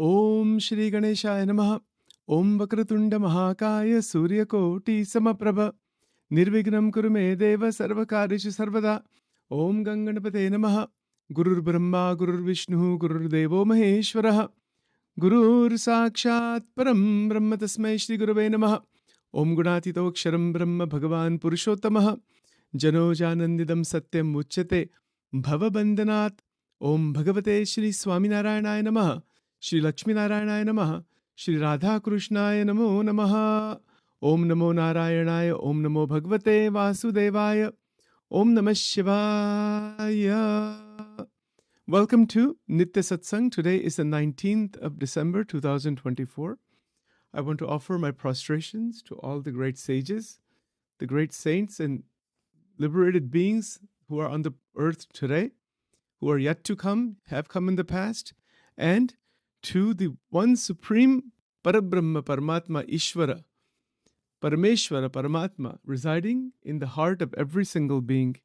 Om Shri Ganeshaya Namaha. Om Vakratunda Mahakaya Suryakoti Samaprabha. Nirvignam Kurume Deva Sarvakarishu Sarvada. Om Ganganapate Namaha. Gurur Brahma, Gurur Vishnu, Gurur Devo Maheshwaraha. Gurur Sakshat Param Brahma Tasmai Shri Gurave Namaha. Om Gunatito Ksharam Brahma Bhagavan Purushotamaha. Jano Janandidam Satyam Uchyate Bhava Bandhanat. Om Bhagavate Shri Swaminarayanaya Namaha. Shri Lakshmi Narayanaaya Namaha. Shri Radha Krishnaya Namo Namaha. Om Namo Narayanaya. Om Namo Bhagavate Vasudevaya. Om Namah Shivaya. Welcome to Nitya Satsang. Today is the 19th of December 2024. I want to offer my prostrations to all the great sages, the great saints and liberated beings who are on the earth today, who are yet to come, have come in the past, and to the one supreme Parabrahma, Paramatma, Ishvara, Parameshwara, Paramatma, residing in the heart of every single being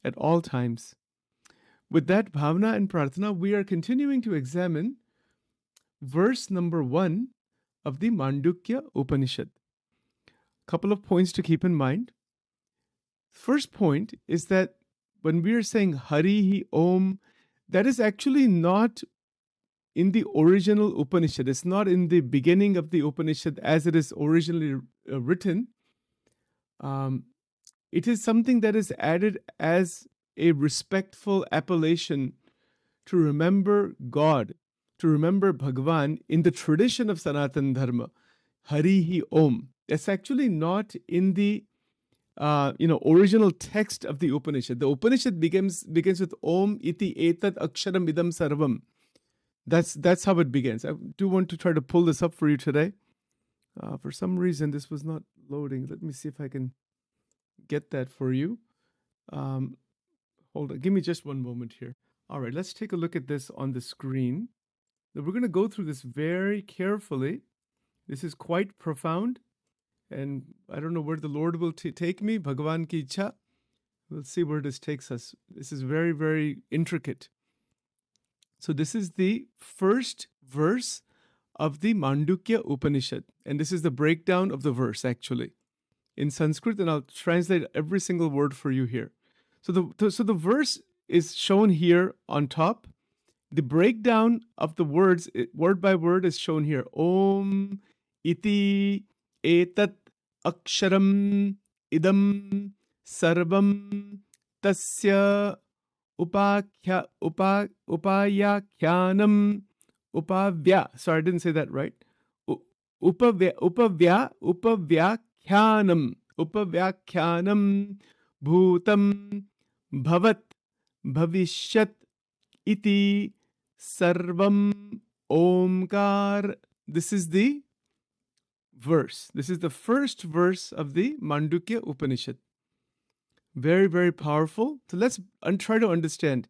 at all times. With that bhavana and prarthana, we are continuing to examine verse number 1 of the Mandukya Upanishad. Couple of points to keep in mind. First point is that when we are saying Harihi Om, that is actually not in the original Upanishad. It's not in the beginning of the Upanishad as it is originally written. It is something that is added as a respectful appellation to remember God, to remember Bhagavan in the tradition of Sanatana Dharma. Harihi Om. That's actually not in the original text of the Upanishad. The Upanishad begins with Om iti etat aksharam idam sarvam. That's how it begins. I do want to try to pull this up for you today. For some reason, this was not loading. Let me see if I can get that for you. Hold on. Give me just one moment here. All right, let's take a look at this on the screen. Now, we're going to go through this very carefully. This is quite profound. And I don't know where the Lord will take me. Bhagavan ki ichha. We'll see where this takes us. This is very, very intricate. So this is the first verse of the Mandukya Upanishad. And this is the breakdown of the verse, actually, in Sanskrit. And I'll translate every single word for you here. So the verse is shown here on top. The breakdown of the words, word by word, is shown here. Om iti etat aksharam idam sarvam tasya upayakyanam upavya. Sorry, I didn't say that right. Upavyakkyanam bhutam bhavat bhavishyat iti sarvam omkar. This is the verse. This is the first verse of the Mandukya Upanishad. Very, very powerful. So let's try to understand.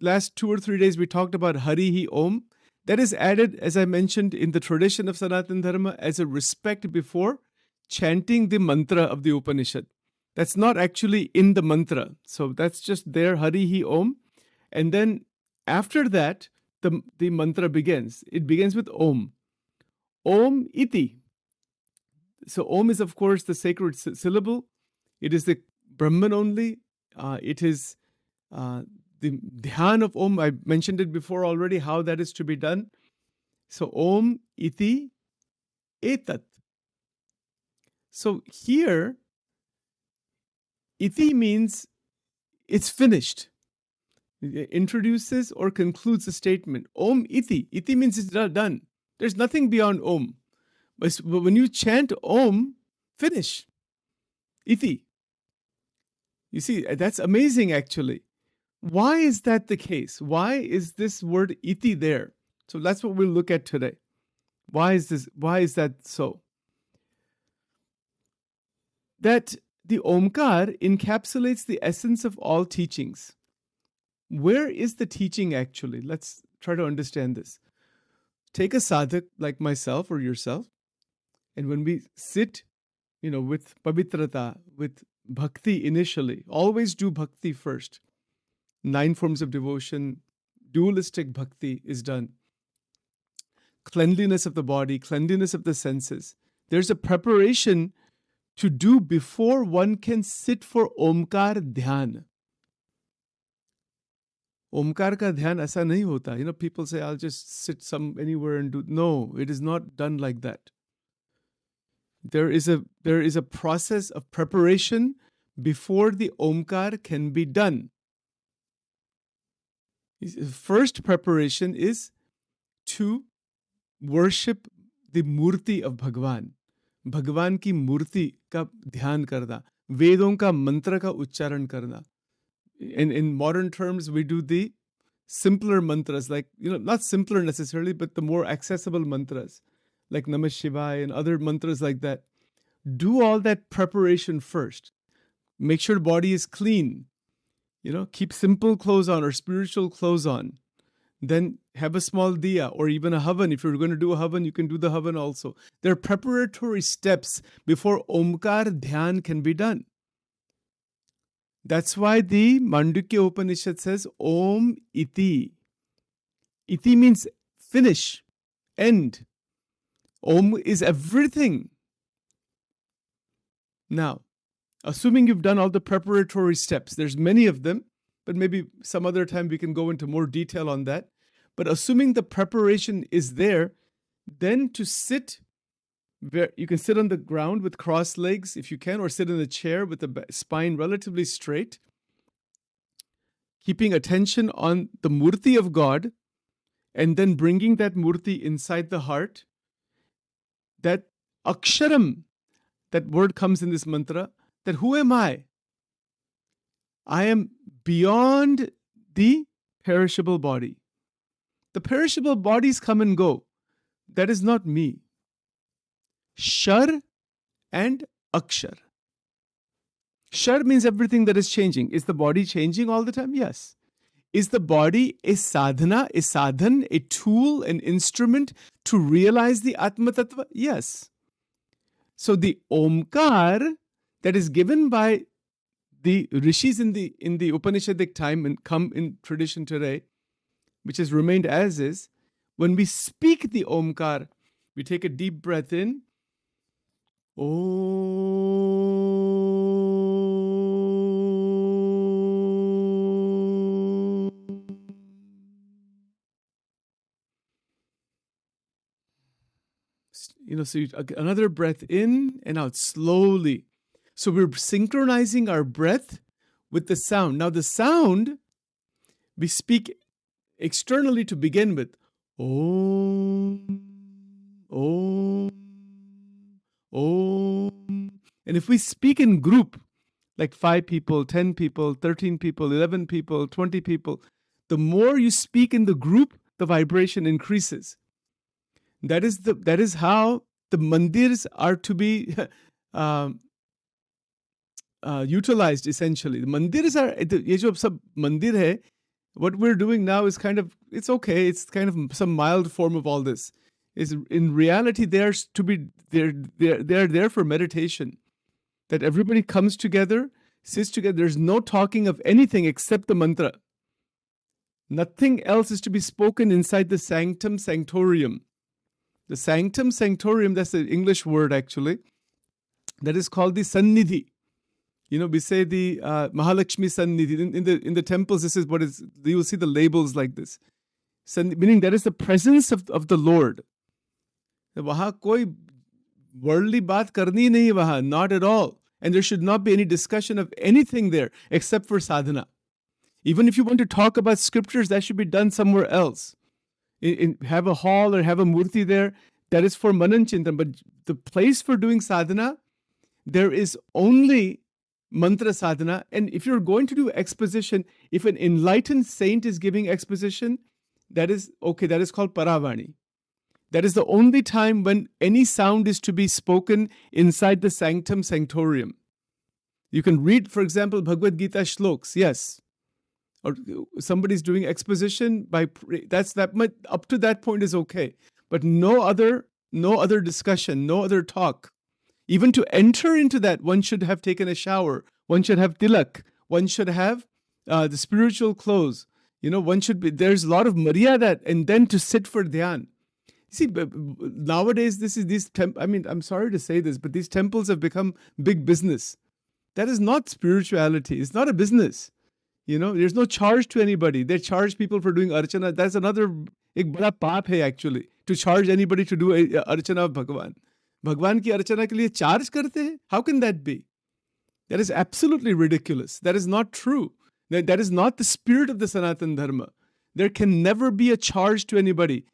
Last 2 or 3 days, we talked about Harihi Om. That is added, as I mentioned, in the tradition of Sanatana Dharma as a respect before chanting the mantra of the Upanishad. That's not actually in the mantra. So that's just there, Harihi Om. And then after that, the mantra begins. It begins with Om. Om iti. So Om is, of course, the sacred syllable. It is the Brahman only. It is the dhyan of Om. I mentioned it before already, how that is to be done. So Om iti etat. So here, iti means it's finished. It introduces or concludes a statement. Om iti. Iti means it's done. There's nothing beyond Om. But when you chant Om, finish. Iti. You see, that's amazing actually. Why is that the case? Why is this word iti there? So that's what we'll look at today. Why is that so? That the Omkar encapsulates the essence of all teachings. Where is the teaching actually? Let's try to understand this. Take a sadhak like myself or yourself, and when we sit, with pavitrata, with bhakti initially, always do bhakti first. 9 forms of devotion, dualistic bhakti is done. cleanliness of the body, cleanliness of the senses. There's a preparation to do before one can sit for Omkar Dhyan. Omkar ka dhyan aisa nahi hota. People say, I'll just sit anywhere and do. No, it is not done like that. There is a process of preparation before the Omkar can be done. First preparation is to worship the Murti of Bhagwan. Bhagwan ki Murti ka dhyan karna. Vedon ka mantra ka uchcharan karna. In modern terms, we do the simpler mantras, like, not simpler necessarily, but the more accessible mantras, like Namah Shivaya and other mantras like that. Do all that preparation first. Make sure the body is clean. Keep simple clothes on or spiritual clothes on. Then have a small diya or even a havan. If you're going to do a havan, you can do the havan also. There are preparatory steps before Omkar Dhyan can be done. That's why the Mandukya Upanishad says Om Iti. Iti means finish, end. Om is everything. Now, assuming you've done all the preparatory steps, there's many of them, but maybe some other time we can go into more detail on that. But assuming the preparation is there, then to sit, you can sit on the ground with crossed legs if you can, or sit in a chair with the spine relatively straight, keeping attention on the Murti of God, and then bringing that Murti inside the heart. That Aksharam, that word comes in this mantra, that who am I? I am beyond the perishable body. The perishable bodies come and go. That is not me. Shar and Akshar. Shar means everything that is changing. Is the body changing all the time? Yes. Is the body a sadhana, a sadhan, a tool, an instrument to realize the Atma Tattva? Yes. So the Omkar that is given by the rishis in the Upanishadic time and come in tradition today, which has remained as is, when we speak the Omkar, we take a deep breath in. So another breath in and out slowly. So we're synchronizing our breath with the sound. Now the sound, we speak externally to begin with. Om, Om, Om. And if we speak in group, like 5 people, 10 people, 13 people, 11 people, 20 people, the more you speak in the group, the vibration increases. That is how the mandirs are to be utilized, essentially. The mandirs are, ye jo sab mandir hai, what we're doing now is kind of, it's okay, it's kind of some mild form of all this. In reality, they're there for meditation. That everybody comes together, sits together. There's no talking of anything except the mantra. Nothing else is to be spoken inside the sanctum sanctorium. The sanctum sanctorium, that's the English word actually, that is called the Sannidhi. We say the Mahalakshmi Sannidhi. In the temples, this is what is, you will see the labels like this. Meaning that is the presence of the Lord. Wahan koi worldly baat karni nahi wahan, not at all. And there should not be any discussion of anything there except for sadhana. Even if you want to talk about scriptures, that should be done somewhere else. Have a hall or have a murti there, that is for manan chintan. But the place for doing sadhana, there is only mantra sadhana. And if you're going to do exposition, if an enlightened saint is giving exposition, that is okay, that is called paravani. That is the only time when any sound is to be spoken inside the sanctum sanctorium. You can read, for example, Bhagavad Gita shloks, yes. Or somebody's doing exposition that much, up to that point is okay. But no other discussion, no other talk. Even to enter into that, one should have taken a shower. One should have tilak. One should have the spiritual clothes. There's a lot of maryada, and then to sit for dhyan. See, nowadays, I'm sorry to say this, but these temples have become big business. That is not spirituality. It's not a business. There's no charge to anybody. They charge people for doing archana. That's another ek bada paap hai actually, to charge anybody to do a archana of Bhagwan. Bhagwan ki archana ke liye charge karte hai? How can that be? That is absolutely ridiculous. That is not true. That is not the spirit of the Sanatan Dharma. There can never be a charge to anybody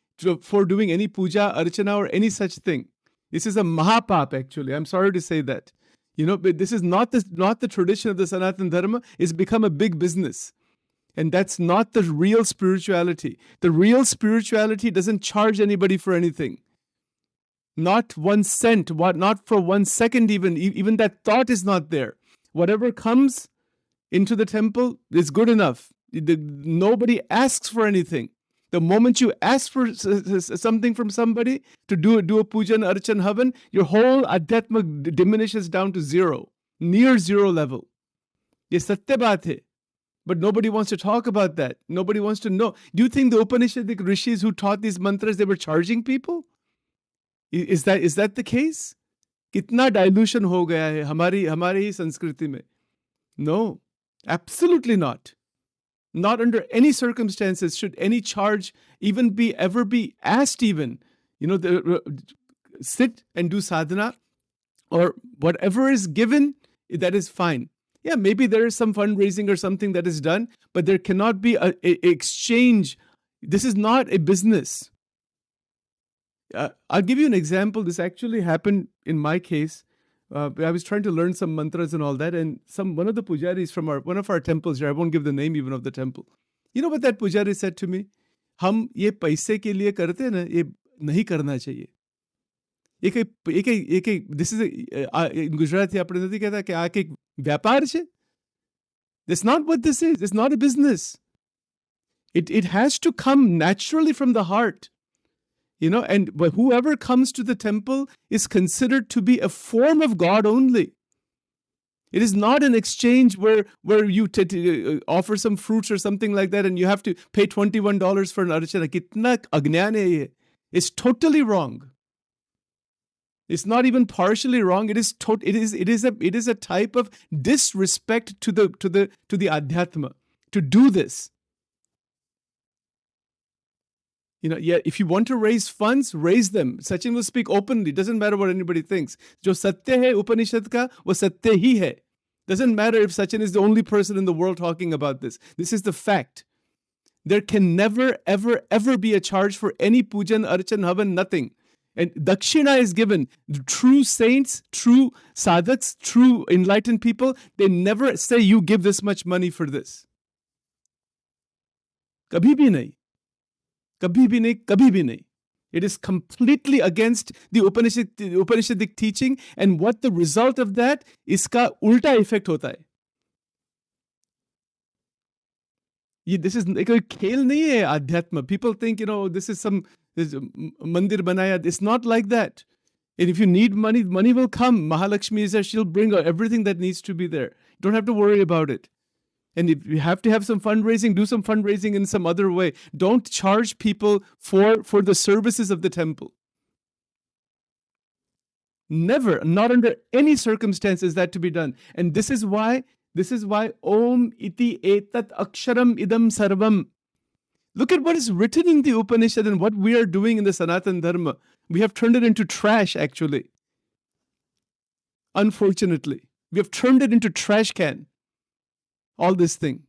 for doing any puja, archana, or any such thing. This is a mahapap actually. I'm sorry to say that. But this is not the tradition of the Sanatan Dharma. It's become a big business. And that's not the real spirituality. The real spirituality doesn't charge anybody for anything. Not 1 cent, not for 1 second even. Even that thought is not there. Whatever comes into the temple is good enough. Nobody asks for anything. The moment you ask for something from somebody to do a pujan, archan, havan, your whole adhyatma diminishes down to zero, near zero level. Ye satya baat hai. But nobody wants to talk about that. Nobody wants to know. Do you think the Upanishadic rishis who taught these mantras, they were charging people? Is that the case? Kitna dilution ho gaya hai hamari hi sanskriti mein. No, absolutely not. Not under any circumstances should any charge even ever be asked even. Sit and do sadhana or whatever is given, that is fine. Yeah, maybe there is some fundraising or something that is done, but there cannot be a exchange. This is not a business. I'll give you an example. This actually happened in my case. I was trying to learn some mantras and all that, and one of the pujaris from one of our temples here, I won't give the name even of the temple. You know what that pujari said to me? हम ये पैसे के लिए करते हैं ना, ये नहीं करना चाहिए. This is in Gujarati આપણે નથી કહેતા કે આ એક વ્યાપાર છે. That's not what this is. It's not a business. It has to come naturally from the heart. And whoever comes to the temple is considered to be a form of God only. It is not an exchange where you offer some fruits or something like that and you have to pay $21 for an archana. Kitna agnan hai ye? It's totally wrong. It's not even partially wrong. It is a type of disrespect to the adhyatma to do this. If you want to raise funds, raise them. Sachin will speak openly. Doesn't matter what anybody thinks. Jo satya hai Upanishad ka, wo satya hi hai. Doesn't matter if Sachin is the only person in the world talking about this. This is the fact. There can never, ever, ever be a charge for any pujan, archan, havan, nothing. And dakshina is given. True saints, true sadhaks, true enlightened people, they never say you give this much money for this. Kabhi bhi nahi. Kabhi bhi nahi, kabhi bhi nahi. It is completely against the Upanishadic teaching, and what the result of that, iska ulta effect hota hai. This is कोई खेल नहीं है adhyatma. People think, this is some mandir banaya. It's not like that. And if you need money, money will come. Mahalakshmi is there. She'll bring everything that needs to be there. You don't have to worry about it. And if you have to have some fundraising, do some fundraising in some other way. Don't charge people for the services of the temple. Never, not under any circumstance is that to be done. And this is why Om iti etat aksharam idam sarvam. Look at what is written in the Upanishad and what we are doing in the Sanatan Dharma. We have turned it into trash, actually. Unfortunately. We have turned it into trash can. All this thing.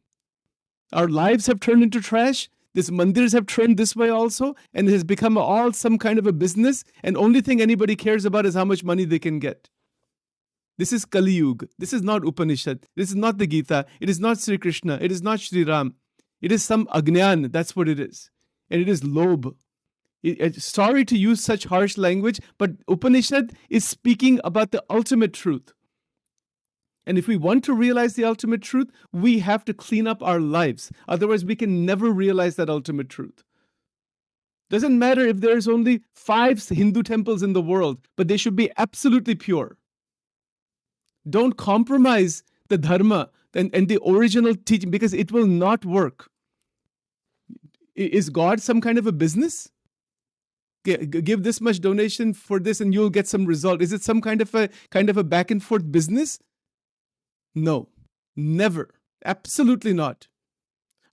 Our lives have turned into trash. These mandirs have turned this way also. And it has become all some kind of a business. And only thing anybody cares about is how much money they can get. This is Kali Yuga. This is not Upanishad. This is not the Gita. It is not Sri Krishna. It is not Sri Ram. It is some Agnan. That's what it is. And it is Lobh. Sorry to use such harsh language, but Upanishad is speaking about the ultimate truth. And if we want to realize the ultimate truth, we have to clean up our lives. Otherwise, we can never realize that ultimate truth. Doesn't matter if there's only 5 Hindu temples in the world, but they should be absolutely pure. Don't compromise the dharma and the original teaching because it will not work. Is God some kind of a business? give this much donation for this and you'll get some result. Is it some kind of a back and forth business? No, never. Absolutely not.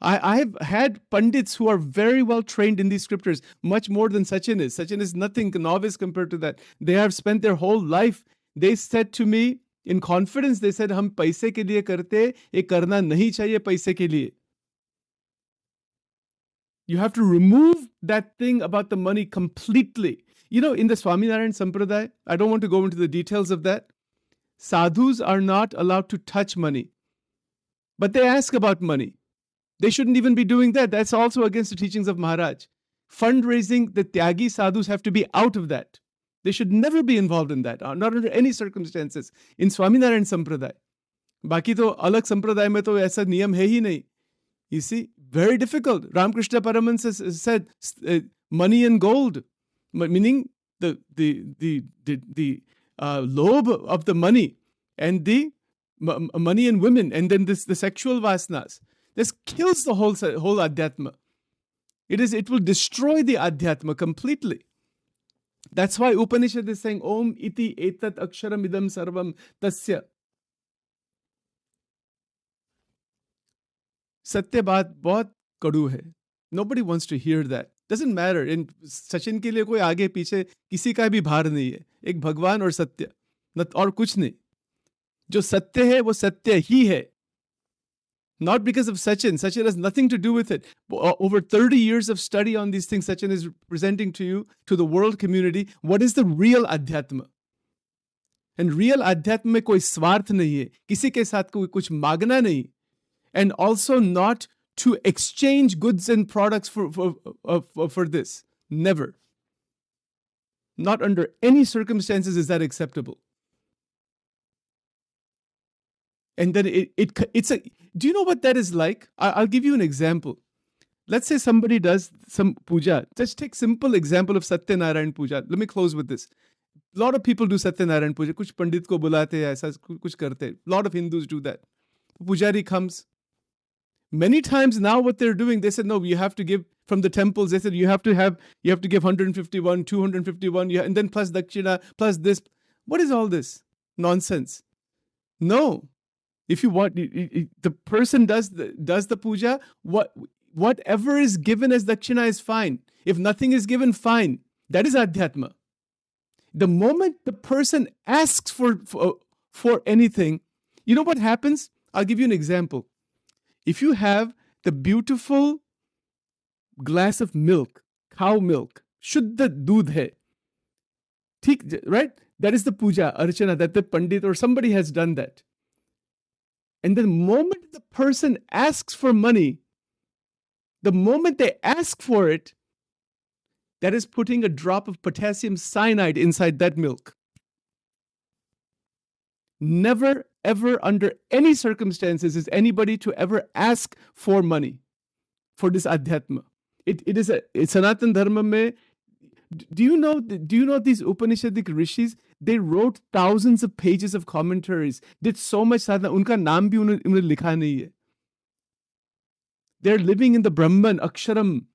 I have had Pandits who are very well trained in these scriptures, much more than Sachin is. Sachin is nothing novice compared to that. They have spent their whole life. They said to me in confidence, they said, हम पैसे के लिए करते, ये करना नहीं चाहिए पैसे के लिए. You have to remove that thing about the money completely. You know, in the Swaminarayan Sampradaya, I don't want to go into the details of that. Sadhus are not allowed to touch money. But they ask about money. They shouldn't even be doing that. That's also against the teachings of Maharaj. Fundraising, the Tyagi sadhus have to be out of that. They should never be involved in that, not under any circumstances. In Swaminarayan Sampradaya. Baki to alag Sampradaya mein to aisa niyam hai hi nahi. You see, very difficult. Ramakrishna Paramahansa said money and gold, meaning the lobe of the money and the money and women, and then the sexual vasanas. This kills the whole adhyatma. It will destroy the adhyatma completely. That's why Upanishad is saying, Om iti etat aksharam idam sarvam tasya. सत्य बात बहुत कड़ू है. Nobody wants to hear that. Doesn't matter. In Sachin के लिए कोई आगे पीछे किसी का भी भार नहीं है. एक भगवान और सत्य, और कुछ नहीं. जो सत्य है वो सत्य ही है. Not because of Sachin. Sachin has nothing to do with it. Over 30 years of study on these things, Sachin is presenting to you, to the world community, what is the real adhyatma. And real adhyatma में कोई स्वार्थ नहीं है. किसी के साथ कोई कुछ मांगना नहीं. And also not to exchange goods and products for this. Never. Not under any circumstances is that acceptable. And then it's a... Do you know what that is like? I'll give you an example. Let's say somebody does some puja. Just take simple example of Satya Narayan puja. Let me close with this. A lot of people do Satya Narayan puja. Kuch pandit ko bulate hai, aisa kuch karte. A lot of Hindus do that. Pujari comes. Many times now what they're doing, they said, no, you have to give from the temples. They said, you have to give 151, 251, and then plus dakshina, plus this. What is all this nonsense? No. If you want, the person does the puja, whatever is given as dakshina is fine. If nothing is given, fine. That is adhyatma. The moment the person asks for anything, you know what happens? I'll give you an example. If you have the beautiful glass of milk, cow milk, shuddha doodh hai, right? That is the puja, archana, that the pandit or somebody has done that. And the moment the person asks for money, the moment they ask for it, that is putting a drop of potassium cyanide inside that milk. Never, ever, under any circumstances, is anybody to ever ask for money for this adhyatma. It is a Sanatan Dharma mein. Do you know these Upanishadic rishis? They wrote thousands of pages of commentaries, did so much sadhana. Unka naam bhi unhone likha nahi hai. They're living in the Brahman, Aksharam.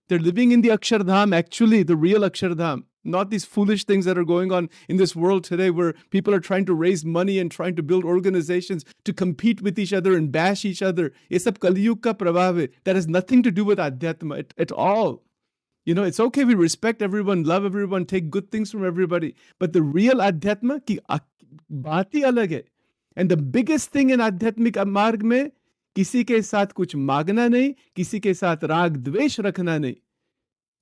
They're living in the Akshardham, actually, the real Akshardham. Not these foolish things that are going on in this world today where people are trying to raise money and trying to build organizations to compete with each other and bash each other. Ye sab Kaliyug ka prabhav hai. That has nothing to do with Adhyatma at all. You know, it's okay, we respect everyone, love everyone, take good things from everybody. But the real Adhyatma ki baat hi alag hai. And the biggest thing in Adhyatmik marg mein, किसी के साथ कुछ मांगना नहीं, किसी के साथ राग द्वेष रखना नहीं,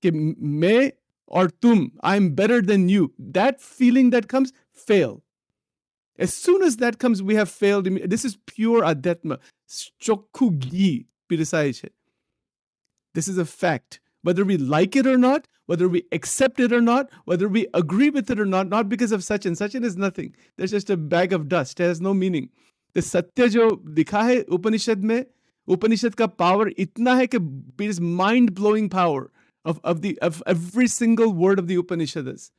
कि मैं और तुम, I'm better than you. That feeling that comes, fail. As soon as that comes, we have failed. This is pure adhyatma. Chokku gi pirisai. This is a fact. Whether we like it or not, whether we accept it or not, whether we agree with it or not because of Sachin. Sachin is nothing. There's just a bag of dust. It has no meaning. The satya jo likha hai Upanishad mein, Upanishad ka power itna hai कि it is mind-blowing power of every single word of the Upanishads.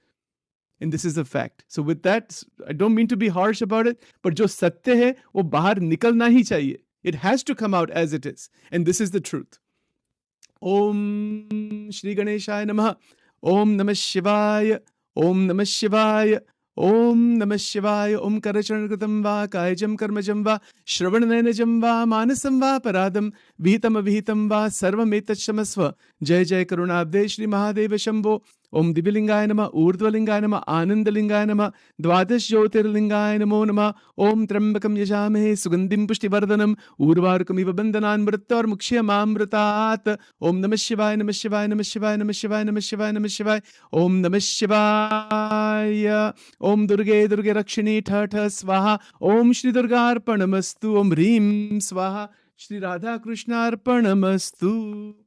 And this is a fact. So with that, I don't mean to be harsh about it, but jo satya hai, wo bahar nikalna hi chahiye. It has to come out as it is. And this is the truth. Om Shri Ganeshaya Namaha. Om Namah Shivaya. Om Namah Shivaya. Om Namah Shivaya. Om Karacharanakratam va Kayajam Karmajam va Shravananajam va Manasam va Paradam Vihitam Avihitam va Sarvam Etachamasva. Jai Jai Karunabde Shri Mahadeva Shambho. Om Divilingaya Nama, Urdhvalingaya Nama, Anandalingaya Nama, Dvadash Jyotirlingaya Namo Nama, Om Trambakam Yajamahe, Sugandim Pushtivardhanam, Urvarukam Iva Bandhanan Mrittar Mukshyamamritat. Om Namah Shivaya, Namah Shivaya, Namah Shivaya, Namah Shivaya, Namah Shivaya, Namah Shivaya. Om Namah Shivaya. Om Durge Durge Rakshini Tha Swaha. Om Shri Durga Arpanamastu. Om Rim Swaha. Shri Radha Krishna Arpanamastu.